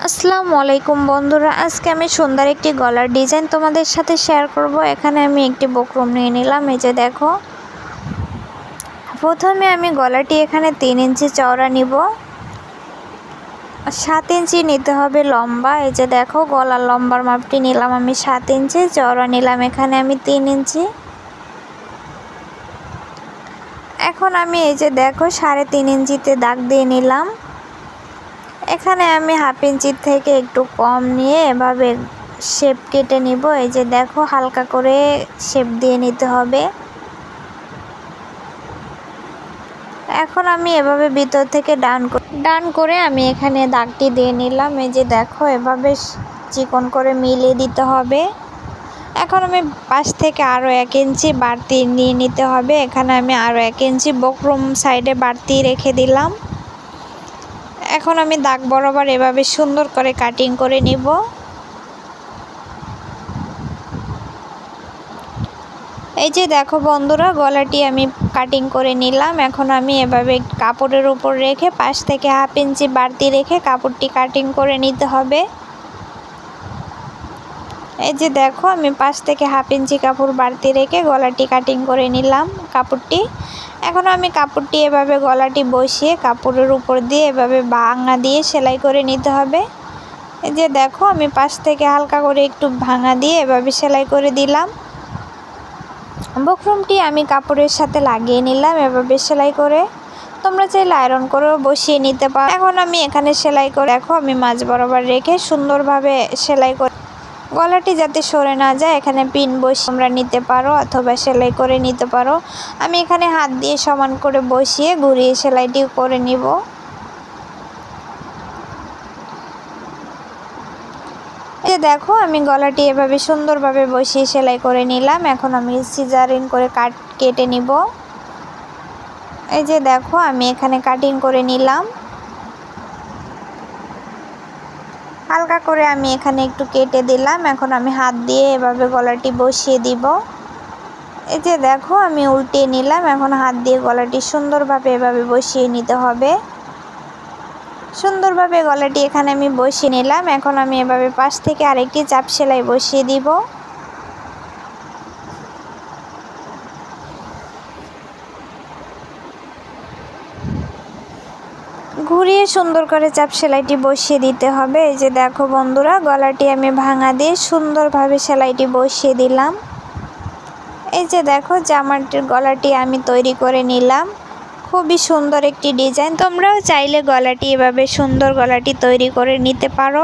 আসসালামু আলাইকুম বন্ধুরা, আজকে আমি সুন্দর একটি গলার ডিজাইন তোমাদের সাথে শেয়ার করব। এখানে আমি একটি বক্রম নিয়ে নিলাম। এই যে দেখো, প্রথমে আমি গলাটি এখানে 3 ইঞ্চি চওড়া নিব, 7 ইঞ্চি নিতে হবে লম্বা। এই যে দেখো, গলার লম্বার মাপটি নিলাম আমি 7 ইঞ্চি, চওড়া নিলাম এখানে আমি 3 ইঞ্চি। এখন আমি এই যে দেখো 3.5 ইঞ্চিতে দাগ দিয়ে নিলাম। এখানে আমি হাফ ইঞ্চির থেকে একটু কম নিয়ে এভাবে শেপ কেটে নিব। এই যে দেখো, হালকা করে শেপ দিয়ে নিতে হবে। এখন আমি এভাবে ভিতর থেকে ডান করে আমি এখানে দাগটি দিয়ে নিলাম। এই যে দেখো, এভাবে চিকন করে মিলিয়ে দিতে হবে। এখন আমি পাশ থেকে আরও 1 ইঞ্চি বাড়তি নিয়ে নিতে হবে। এখানে আমি আরও 1 ইঞ্চি বক্রম সাইডে বাড়তি রেখে দিলাম। এখন আমি দাগ বরাবর এভাবে সুন্দর করে কাটিং করে নিব। এই যে দেখো বন্ধুরা, গলাটি আমি কাটিং করে নিলাম। এখন আমি এভাবে কাপড়ের উপর রেখে পাশ থেকে হাফ ইঞ্চি বাড়তি রেখে কাপড়টি কাটিং করে নিতে হবে। এই যে দেখো, আমি পাশ থেকে হাফ ইঞ্চি কাপড় বাড়তি রেখে গলাটি কাটিং করে নিলাম কাপড়টি। এখন আমি কাপড়টি এভাবে গলাটি বসিয়ে কাপড়ের উপর দিয়ে এভাবে ভাঙা দিয়ে সেলাই করে নিতে হবে। এই যে দেখো, আমি পাশ থেকে হালকা করে একটু ভাঙা দিয়ে এভাবে সেলাই করে দিলাম। বক্রমটি আমি কাপড়ের সাথে লাগিয়ে নিলাম এভাবে সেলাই করে। তোমরা চাইলে আয়রন করেও বসিয়ে নিতে পারো। এখন আমি এখানে সেলাই করে দেখো, আমি মাঝ বরাবর রেখে সুন্দরভাবে সেলাই করে গলাটি যাতে সরে না যায় এখানে পিন বসিয়ে তোমরা নিতে পারো অথবা সেলাই করে নিতে পারো। আমি এখানে হাত দিয়ে সমান করে বসিয়ে ঘুরিয়ে সেলাইটি করে নিব। এই দেখো, আমি গলাটি এভাবে সুন্দরভাবে বসিয়ে সেলাই করে নিলাম। এখন আমি সিজারিং করে কেটে নিব। এই যে দেখো, আমি এখানে কাটিং করে নিলাম। হালকা করে আমি এখানে একটু কেটে দিলাম। এখন আমি হাত দিয়ে এভাবে গলাটি বসিয়ে দিব। এই যে দেখো, আমি উল্টিয়ে নিলাম। এখন হাত দিয়ে গলাটি সুন্দরভাবে এভাবে বসিয়ে নিতে হবে। সুন্দরভাবে গলাটি এখানে আমি বসিয়ে নিলাম। এখন আমি এভাবে পাশ থেকে আরেকটি চাপ সেলাই বসিয়ে দিব। ঘুরিয়ে সুন্দর করে চাপ সেলাইটি বসিয়ে দিতে হবে। এই যে দেখো বন্ধুরা, গলাটি আমি ভাঙা দিয়ে সুন্দরভাবে সেলাইটি বসিয়ে দিলাম। এই যে দেখো, জামাটির গলাটি আমি তৈরি করে নিলাম। খুবই সুন্দর একটি ডিজাইন। তোমরাও চাইলে গলাটি এভাবে সুন্দর গলাটি তৈরি করে নিতে পারো।